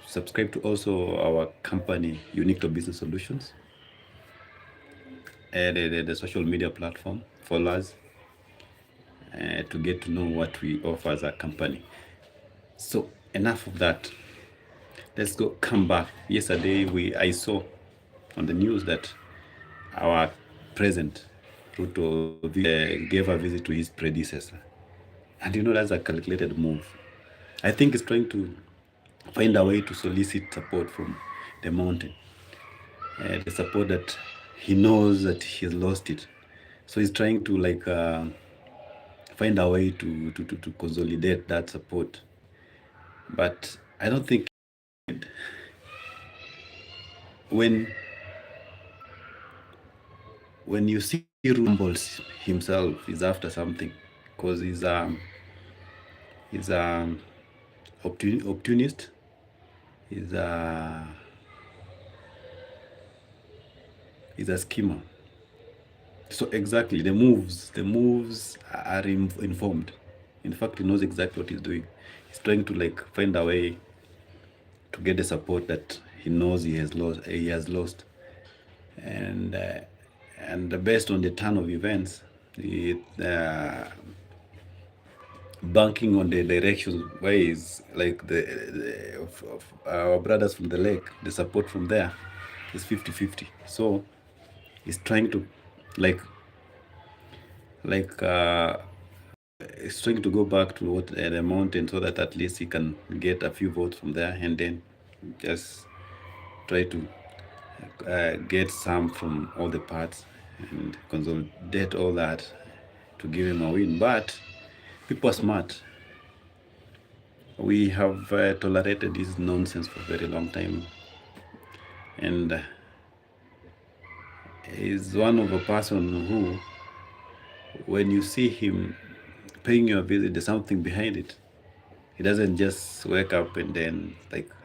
Subscribe to also our company, Unique to Business Solutions, the social media platform. Follow us to get to know what we offer as a company. So enough of that. Let's come back. Yesterday I saw on the news that our president Ruto gave a visit to his predecessor, and that's a calculated move. I think he's trying to find a way to solicit support from the mountain, the support that he knows that he's lost it. So he's trying to find a way to consolidate that support. But I don't think when you see Rumbles himself is after something, because he's opportunist. He's a schemer. So exactly, the moves are informed. In fact, he knows exactly what he's doing. He's trying to find a way to get the support that he knows he has lost, and based on the turn of events, banking on the direction ways like of our brothers from the lake, the support from there is 50-50. So he's trying to like he's trying to go back to the mountain, so that at least he can get a few votes from there, and then just try to get some from all the parts and consolidate all that to give him a win. But people are smart. We have tolerated this nonsense for a very long time, and he's one of a person who, when you see him paying you a visit, there's something behind it. He doesn't just wake up and then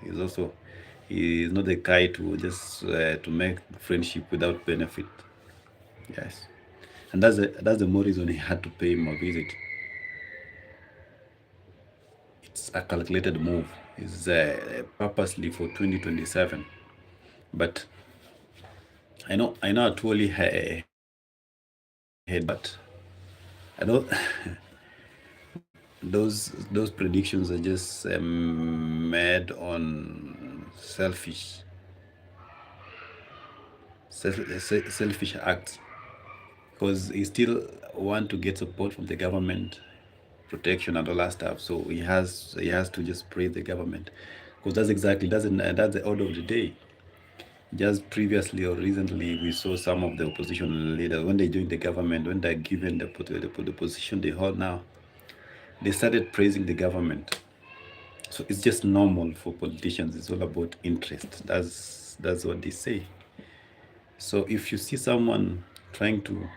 he's not the guy to just to make friendship without benefit. Yes, and that's the more reason he had to pay him a visit. It's a calculated move. It's purposely for 2027. But I know I totally had, but I don't. those predictions are just made on selfish acts, because he still want to get support from the government, protection and all that stuff. So he has to just praise the government, because that's the order of the day. Just previously or recently, we saw some of the opposition leaders, when they joined the government, when they're given the position they hold now, they started praising the government. So it's just normal for politicians. It's all about interest. That's what they say. So if you see someone trying to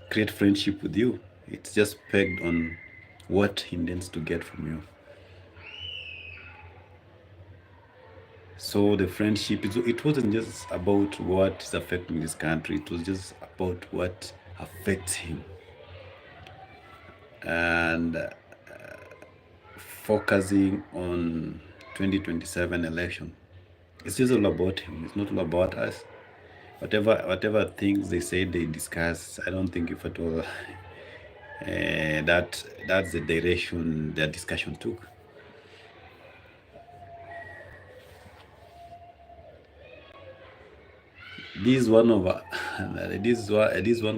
create friendship with you, it's just pegged on what he intends to get from you. So the friendship, it wasn't just about what is affecting this country. It was just about what affects him. And focusing on 2027 election. It's just all about him. It's not all about us. Whatever things they say, they discuss, I don't think if at all that's the direction their discussion took. This is one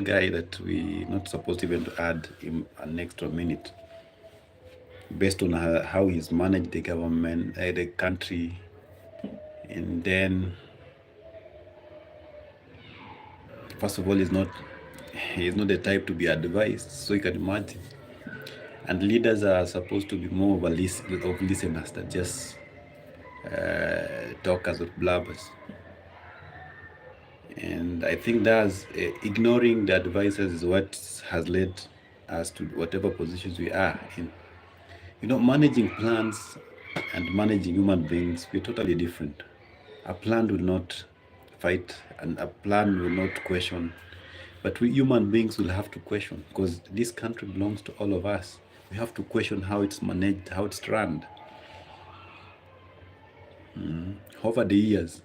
guy that we not supposed even to add him an extra minute, based on how he's managed the government, the country, and then first of all, he's not the type to be advised, so you can imagine. And leaders are supposed to be more of listeners than just talkers or blabbers. And I think that's ignoring the advisors is what has led us to whatever positions we are in. Managing plants and managing human beings, we're totally different. A plant will not fight, and a plan will not question. But we human beings will have to question, because this country belongs to all of us. We have to question how it's managed, how it's run. over the years.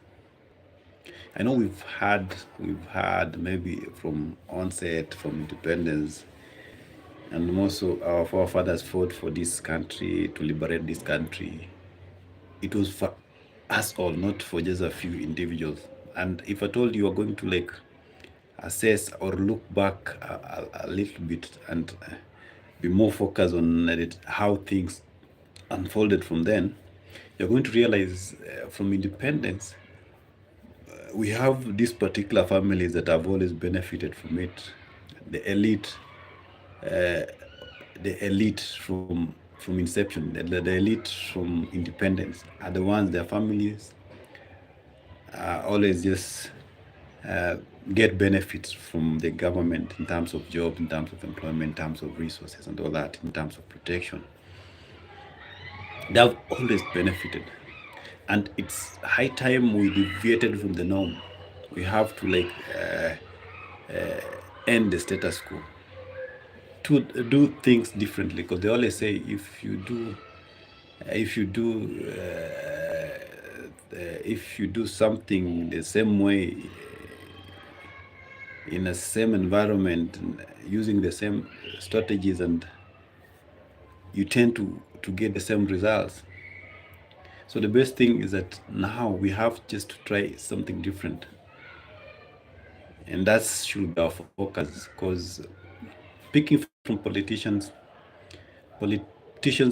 I know we've had maybe from onset, from independence, and also our forefathers fought for this country to liberate this country. It was for us all, not for just a few individuals. And if I told you are going to like assess or look back a little bit and be more focused on how things unfolded from then, you're going to realize from independence, we have these particular families that have always benefited from it. The elite, the elite from inception, the elite from independence are the ones, their families always just uh, get benefits from the government in terms of jobs, in terms of employment, in terms of resources, and all that, in terms of protection. They have always benefited. And it's high time we deviated from the norm. We have to like end the status quo, to do things differently, because they always say if you do something the same way, in a same environment, using the same strategies, and you tend to get the same results. So the best thing is that now we have just to try something different, and that should be our focus. Because speaking from politicians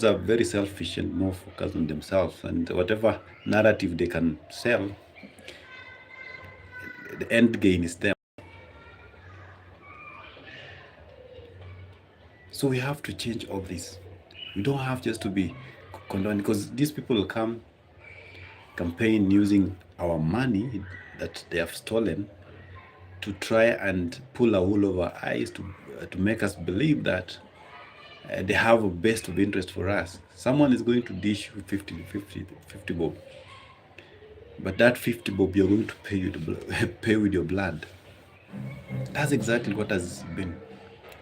are very selfish and more focused on themselves, and whatever narrative they can sell, the end gain is them. So we have to change all this. We don't have just to be condoned, because these people will come campaign using our money that they have stolen to try and pull a wool over our eyes, to make us believe that they have a best of interest for us. Someone is going to dish you 50 bob, but that 50 bob you're going to pay with your blood. That's exactly what has been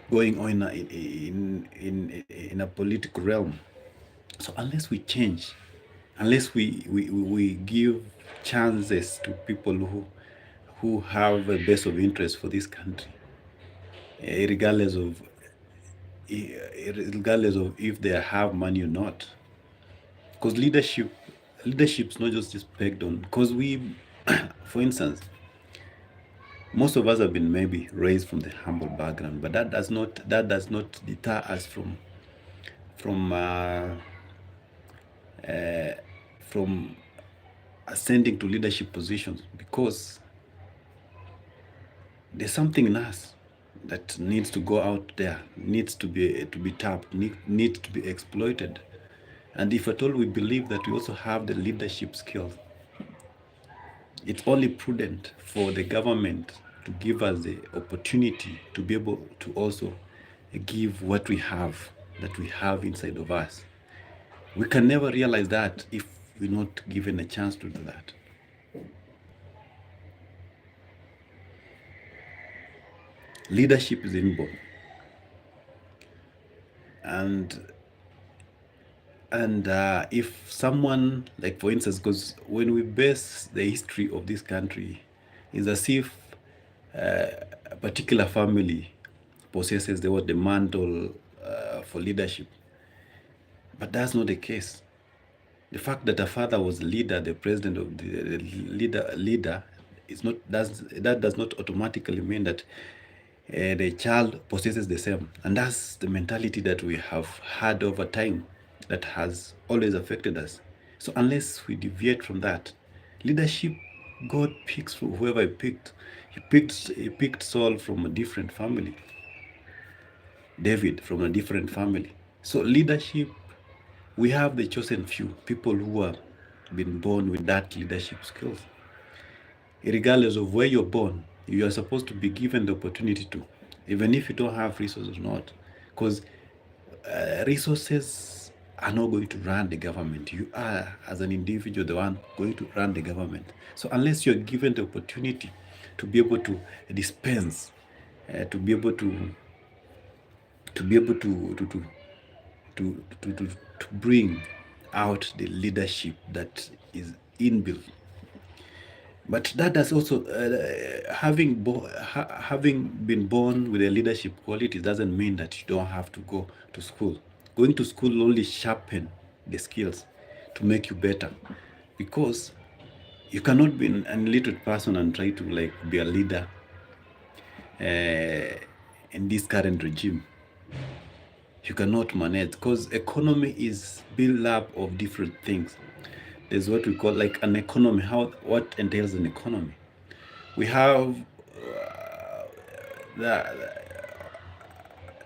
going on in a political realm. So unless we change, unless we give chances to people who have a base of interest for this country, regardless of if they have money or not. Because leadership's not just pegged on, because we for instance, most of us have been maybe raised from the humble background, but that does not deter us from uh, from ascending to leadership positions, because there's something in us that needs to go out there, needs to be tapped, needs to be exploited. And if at all we believe that we also have the leadership skills, it's only prudent for the government to give us the opportunity to be able to also give what we have, that we have inside of us. We can never realize that if we're not given a chance to do that. Leadership is inborn. And if someone, like for instance, because when we base the history of this country, it's as if a particular family possesses the mantle for leadership, but that's not the case. The fact that a father was leader, the president of the leader, is not that does not automatically mean that the child possesses the same. And that's the mentality that we have had over time, that has always affected us. So unless we deviate from that, leadership, God picks whoever he picked. He picked Saul from a different family, David from a different family. So leadership, we have the chosen few, people who have been born with that leadership skills. Regardless of where you're born, you are supposed to be given the opportunity to, even if you don't have resources or not. Because resources are not going to run the government. You are, as an individual, the one going to run the government. So unless you're given the opportunity to be able to dispense, to bring out the leadership that is inbuilt. But that does also, having been born with a leadership quality doesn't mean that you don't have to go to school. Going to school will only sharpen the skills to make you better, because you cannot be an illiterate person and try to like be a leader in this current regime. You cannot manage, because economy is built up of different things. There's what we call like an economy. What entails an economy? We have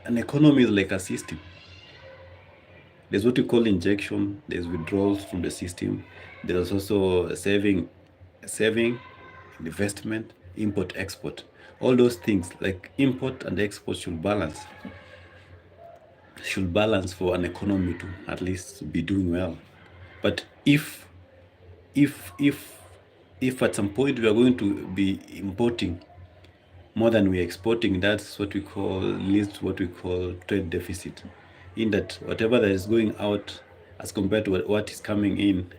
an economy is like a system. There's what we call injection. There's withdrawals from the system. There's also saving, investment, import, export. All those things like import and export should balance for an economy to at least be doing well. But if at some point we are going to be importing more than we're exporting, that's what we call, leads to what we call trade deficit, in that whatever that is going out as compared to what is coming in,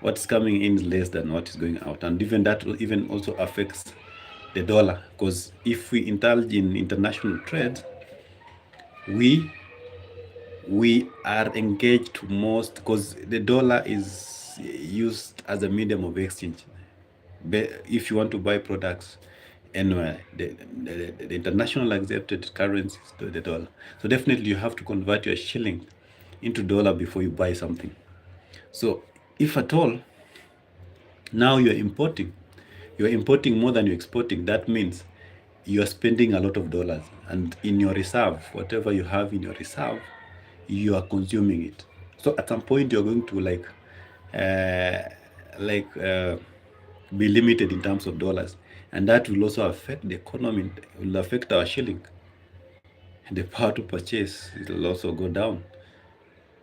what's coming in is less than what is going out. And even that will even also affects the dollar, because if we indulge in international trade, we are engaged most, because the dollar is used as a medium of exchange. If you want to buy products anywhere, the international accepted currency is the dollar. So definitely you have to convert your shilling into dollar before you buy something. So if at all now you're importing more than you're exporting, that means you are spending a lot of dollars, and in your reserve, whatever you have in your reserve, you are consuming it. So at some point you're going to be limited in terms of dollars, and that will also affect the economy. It will affect our shilling. The power to purchase, it will also go down,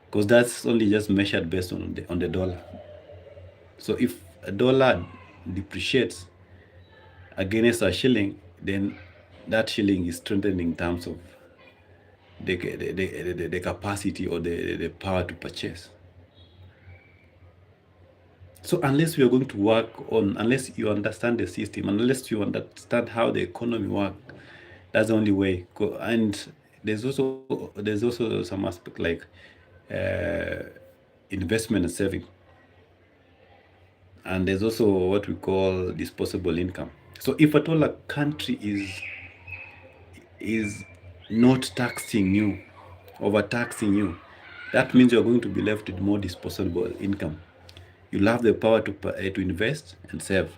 because that's only just measured based on the dollar. So if a dollar depreciates against a shilling, then that shilling is strengthening in terms of the capacity or the power to purchase. So unless we are going to work on, unless you understand the system, unless you understand how the economy works, that's the only way. And there's also some aspect like investment and saving. And there's also what we call disposable income. So if at all a country is not taxing you, overtaxing you, that means you're going to be left with more disposable income. You'll have the power to invest and save.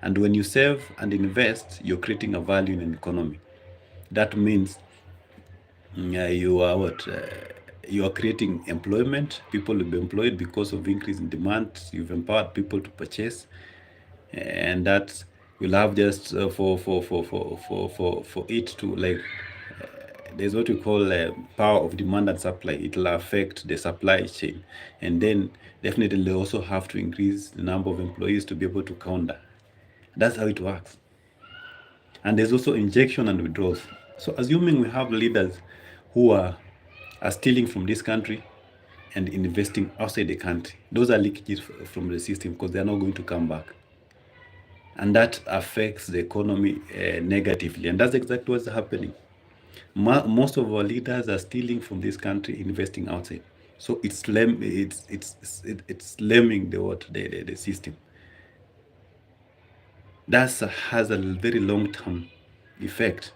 And when you save and invest, you're creating a value in an economy. That means you are creating employment. People will be employed because of increase in demand. You've empowered people to purchase, and that will have just for it to like. There's what we call power of demand and supply. It will affect the supply chain, and then definitely they also have to increase the number of employees to be able to counter. That's how it works. And there's also injection and withdrawals. So assuming we have leaders who are stealing from this country and investing outside the country, those are leakages from the system, because they're not going to come back. And that affects the economy negatively. And that's exactly what's happening. Most of our leaders are stealing from this country, investing outside. So it's lemming the system. That has a very long-term effect.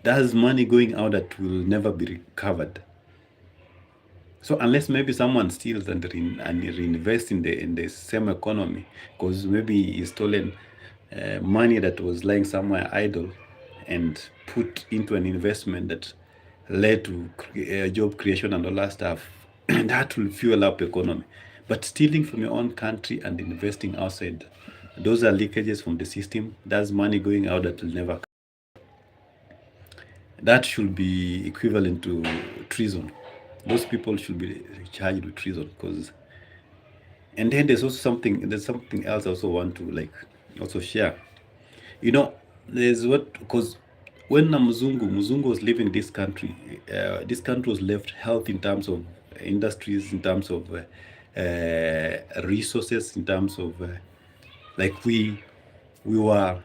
That's money going out that will never be recovered. So unless maybe someone steals and reinvests in the same economy, because maybe he's stolen money that was lying somewhere idle and put into an investment that led to job creation and all that stuff, that will fuel up economy. But stealing from your own country and investing outside, those are leakages from the system. That's money going out that will never come. That should be equivalent to treason. Those people should be charged with treason, because. And then there's something else I also want to also share. There's because when Mzungu was leaving this country was left health in terms of industries, in terms of resources in terms of like we were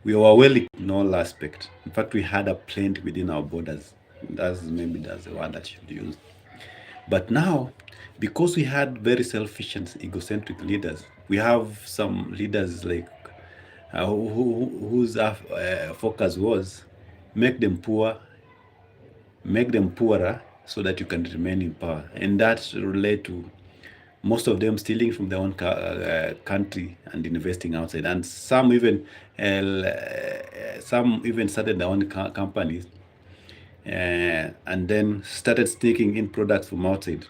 we were well in all aspects. In fact, we had a plenty within our borders. That's the word that should use. But now, because we had very selfish and egocentric leaders, we have some leaders like whose focus was make them poor, make them poorer, so that you can remain in power, and that relate to most of them stealing from their own country and investing outside, and some even started their own companies and then started sneaking in products from outside.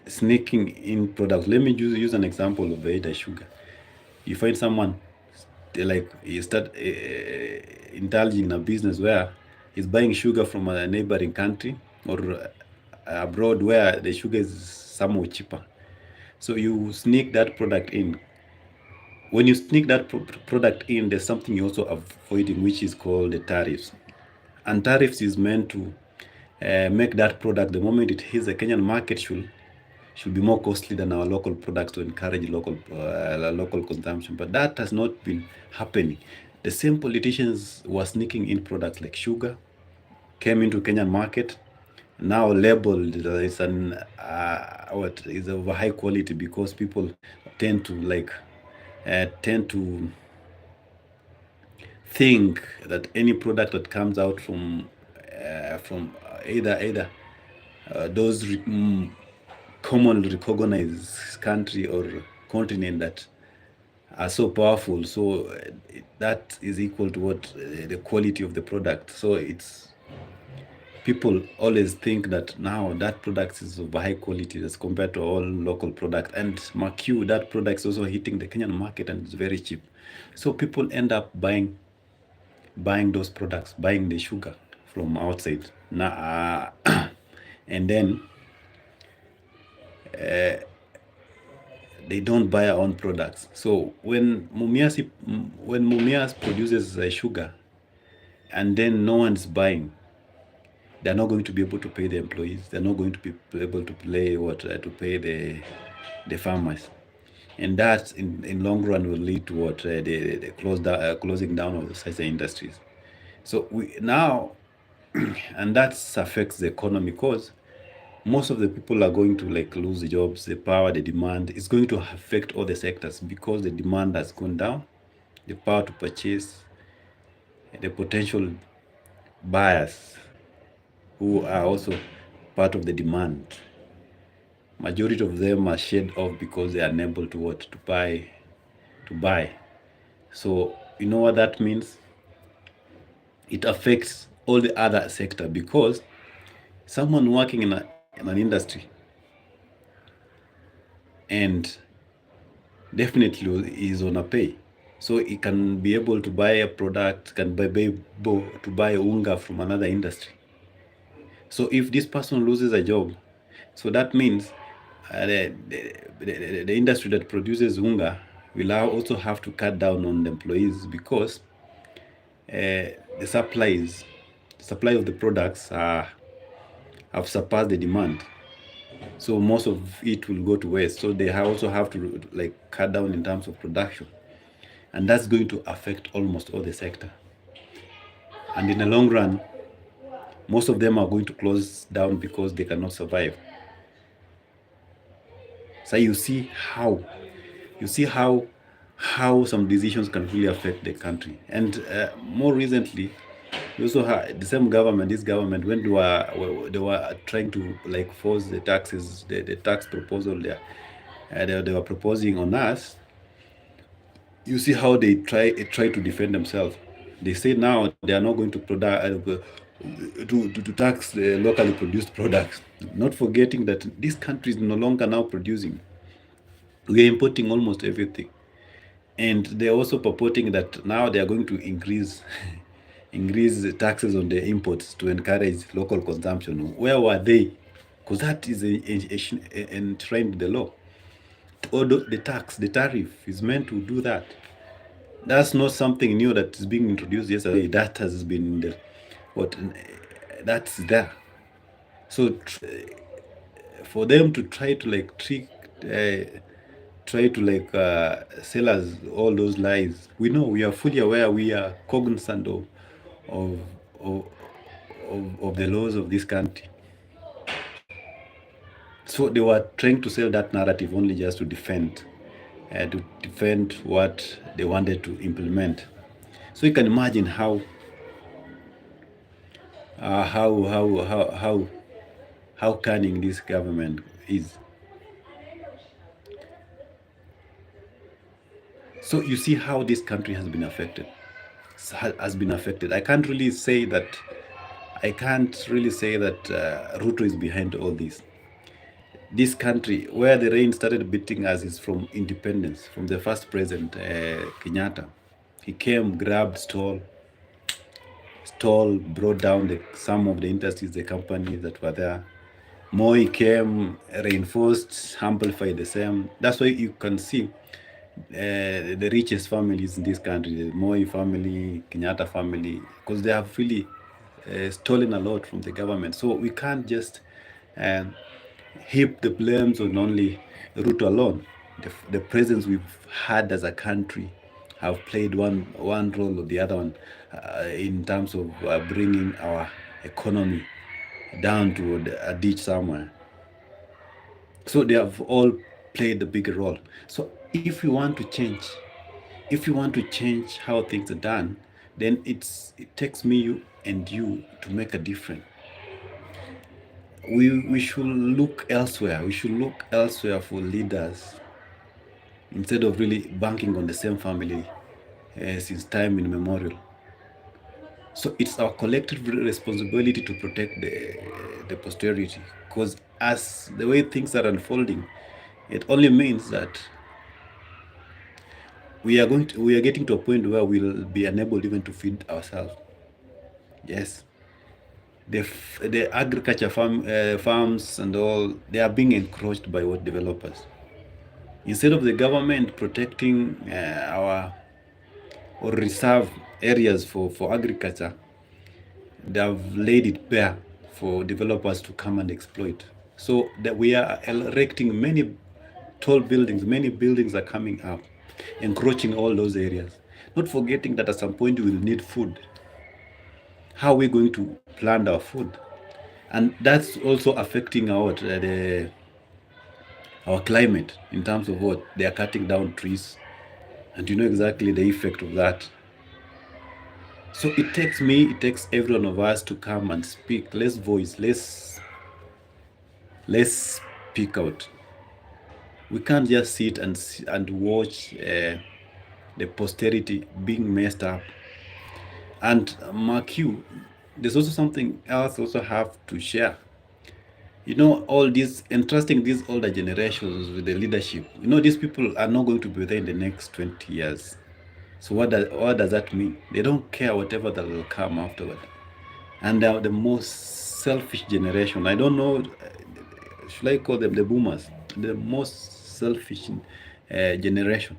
Sneaking in products. Let me use an example of the sugar. You find someone like you start indulging in a business where he's buying sugar from a neighboring country or abroad where the sugar is somewhat cheaper. So you sneak that product in. When you sneak that product in, there's something you also avoiding, which is called the tariffs. And tariffs is meant to make that product, the moment it hits the Kenyan market, should be more costly than our local products to encourage local consumption. But that has not been happening. The same politicians were sneaking in products like sugar, came into Kenyan market, now labeled as an what is of a high quality, because people tend to think that any product that comes out from either those commonly recognized country or continent that are so powerful, so that is equal to what the quality of the product. So it's people always think that now that product is of high quality as compared to all local product, and mark you, that product is also hitting the Kenyan market and it's very cheap. So people end up buying those products, buying the sugar from outside now, and then they don't buy our own products. So when Mumias produces sugar and then no one's buying, they're not going to be able to pay the employees. They're not going to be able to pay the farmers, and that in long run will lead to what the closing down of such industries. So we now, and that affects the economy, because most of the people are going to like lose the jobs. The power, the demand is going to affect all the sectors, because the demand has gone down. The power to purchase, the potential buyers who are also part of the demand, majority of them are shed off because they are unable to buy. So you know what that means? It affects all the other sector, because someone working in an industry and definitely is on a pay, so he can be able to buy a product, be able to buy unga from another industry. So if this person loses a job, so that means the industry that produces unga will also have to cut down on the employees, because the supply of the products have surpassed the demand. So most of it will go to waste. So they also have to like cut down in terms of production, and that's going to affect almost all the sector. And in the long run, most of them are going to close down because they cannot survive. So you see how some decisions can really affect the country. And more recently, we also had the same government, this government, when they were trying to like force the taxes, the tax proposal there, they were proposing on us. You see how they try to defend themselves. They say now they are not going to to tax the locally produced products, not forgetting that this country is no longer now producing. We are importing almost everything, and they're also purporting that now they are going to increase increase the taxes on the imports to encourage local consumption. Where were they? Because that is enshrined in the law. All the tax, the tariff is meant to do that. That's not something new that is being introduced yesterday. That has been that's there. So for them to try to like trick, try to like sell us all those lies. We know, we are fully aware, we are cognizant of of, of the laws of this country. So they were trying to sell that narrative only just to defend what they wanted to implement. So you can imagine uh, how how how how how cunning this government is. So you see how this country has been affected. Has been affected. I can't really say that Ruto is behind all this. This country, where the rain started beating us, is from independence, from the first president, Kenyatta. He came, grabbed, brought down some of the industries, the companies that were there. Moi came, reinforced, amplified the same. That's why you can see the richest families in this country, the Moi family, Kenyatta family, because they have really stolen a lot from the government. So we can't just um, heap the blames on only Ruto alone. The presence we've had as a country have played one role or the other one in terms of bringing our economy down to a ditch somewhere. So they have all played a bigger role. So if you want to change how things are done, then it takes me, you, and you to make a difference. We should look elsewhere. We should look elsewhere for leaders instead of really banking on the same family since time immemorial. So it's our collective responsibility to protect the posterity, because as the way things are unfolding, it only means that we are getting to a point where we'll be unable even to feed ourselves. Yes, the agriculture farms and all, they are being encroached by what developers. Instead of the government protecting our or reserve areas for agriculture, they have laid it bare for developers to come and exploit. So that we are erecting many tall buildings, many buildings are coming up, encroaching all those areas. Not forgetting that at some point we will need food. How are we going to plant our food? And that's also affecting our climate in terms of what they are cutting down trees, and you know exactly the effect of that. So it takes every one of us to come and speak. Let's speak out. We can't just sit and watch the posterity being messed up. And mark you, there's also something else also have to share. You know, all these entrusting these older generations with the leadership. You know, these people are not going to be there in the next 20 years. So what does that mean? They don't care whatever that will come afterward. And they are the most selfish generation. I don't know, should I call them the boomers? The most selfish generation.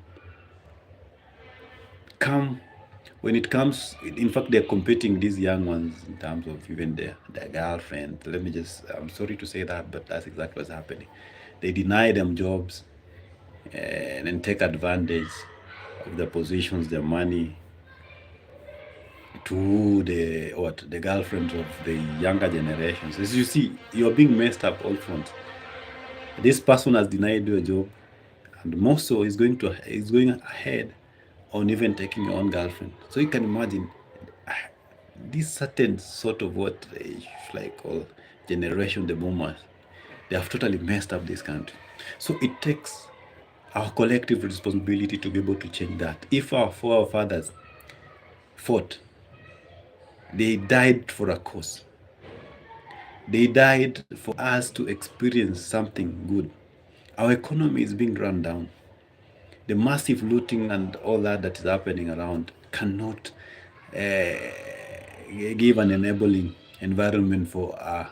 Come when it comes, in fact, they're competing these young ones in terms of even their girlfriend. I'm sorry to say that, but that's exactly what's happening. They deny them jobs and then take advantage of the positions, their money, to the girlfriends of the younger generations. As you see, you're being messed up all fronts. This person has denied you a job, and more so is going ahead on even taking your own girlfriend. So you can imagine this certain sort of what like all generation, the boomers, they have totally messed up this country. So it takes our collective responsibility to be able to change that. If our forefathers fought, they died for a cause. They died for us to experience something good. Our economy is being run down. The massive looting and all that is happening around cannot give an enabling environment for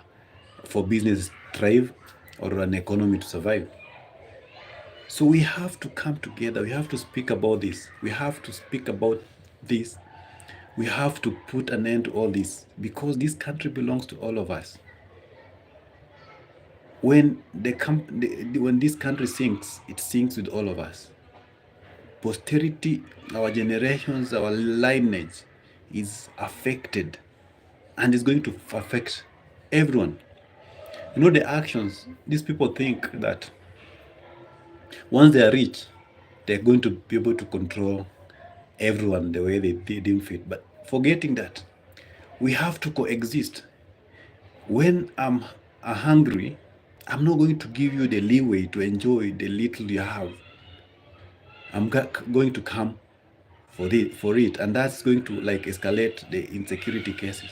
business to thrive or an economy to survive. So we have to come together. We have to speak about this. We have to speak about this. We have to put an end to all this, because this country belongs to all of us. When when this country sinks, it sinks with all of us. Posterity, our generations, our lineage is affected, and is going to affect everyone. You know, the actions, these people think that once they are rich, they're going to be able to control everyone the way they deem fit. But forgetting that we have to coexist. When I'm hungry, I'm not going to give you the leeway to enjoy the little you have. I'm going to come for it, and that's going to like escalate the insecurity cases.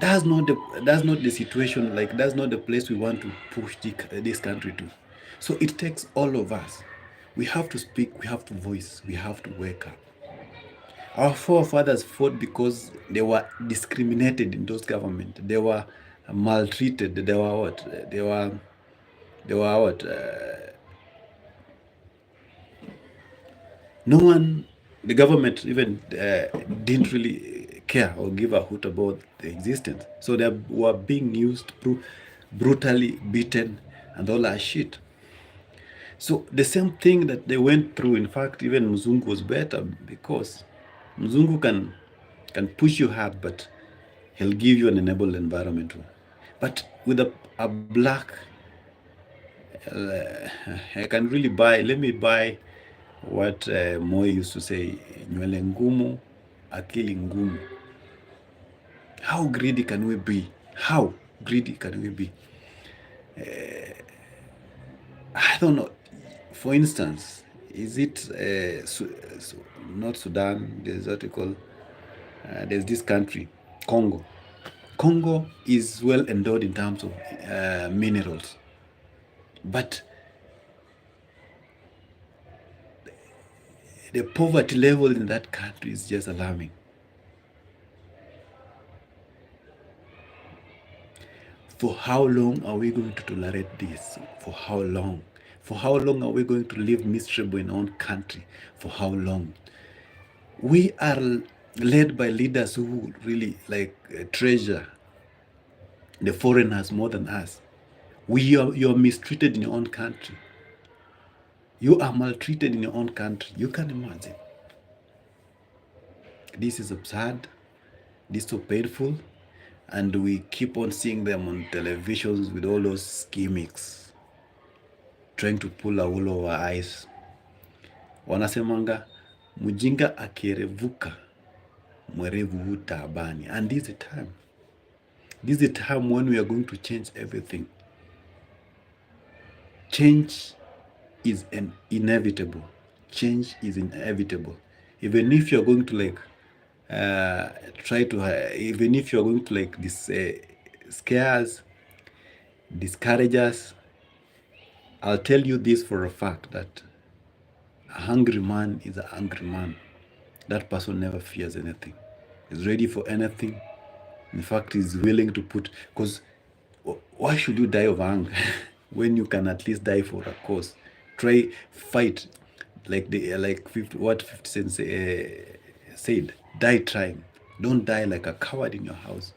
That's not the situation. Like, that's not the place we want to push this country to. So it takes all of us. We have to speak. We have to voice. We have to wake up. Our forefathers fought because they were discriminated in those governments. They were maltreated. They were what? They were what? No one, the government even didn't really care or give a hoot about the existence. So they were being used, brutally beaten, and all that shit. So the same thing that they went through, in fact, even Mzungu was better, because Mzungu can push you hard, but he'll give you an enabled environment. But with a black, I can really buy, let me buy what Moi used to say, nywele ngumu, akili ngumu. How greedy can we be? How greedy can we be? I don't know. For instance, is it not Sudan? There's what you call, there's this country, Congo. Congo is well endowed in terms of minerals, but the poverty level in that country is just alarming. For how long are we going to tolerate this? For how long? For how long are we going to live miserable in our own country? For how long? We are led by leaders who really treasure the foreigners more than us. You're mistreated in your own country. You are maltreated in your own country. You can imagine. This is absurd. This is so painful. And we keep on seeing them on televisions with all those gimmicks, trying to pull a wool over our eyes. Wanasemanga, mujinga akierevuka, mwerevu hutabani. And this is the time. This is the time when we are going to change everything. Change is inevitable. Change is inevitable. Even if you're going to even if you're going to scare us, discourage us, I'll tell you this for a fact, that a hungry man is a hungry man. That person never fears anything. He's ready for anything. In fact, he's willing to put, because why should you die of hunger when you can at least die for a cause? Try, fight, what 50 Cent said, die trying. Don't die like a coward in your house.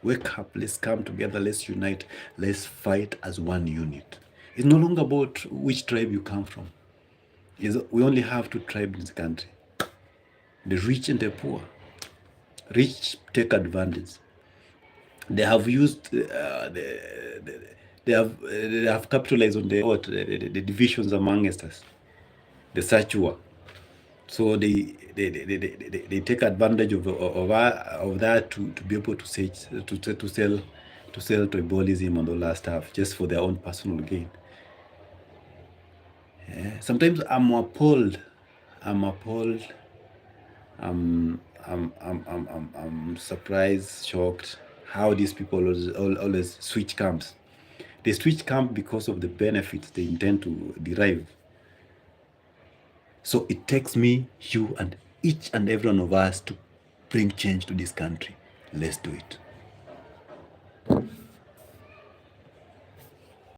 Wake up, let's come together, let's unite, let's fight as one unit. It's no longer about which tribe you come from. We only have two tribes in this country, the rich and the poor. Rich take advantage. They have used they have capitalized on the divisions amongst us, the Sachua. So they take advantage of that to be able to sell tribalism and all that stuff, just for their own personal gain. Yeah. Sometimes I'm appalled. I'm surprised, shocked how these people always switch camps. They switch camp because of the benefits they intend to derive. So it takes me, you, and each and every one of us to bring change to this country. Let's do it.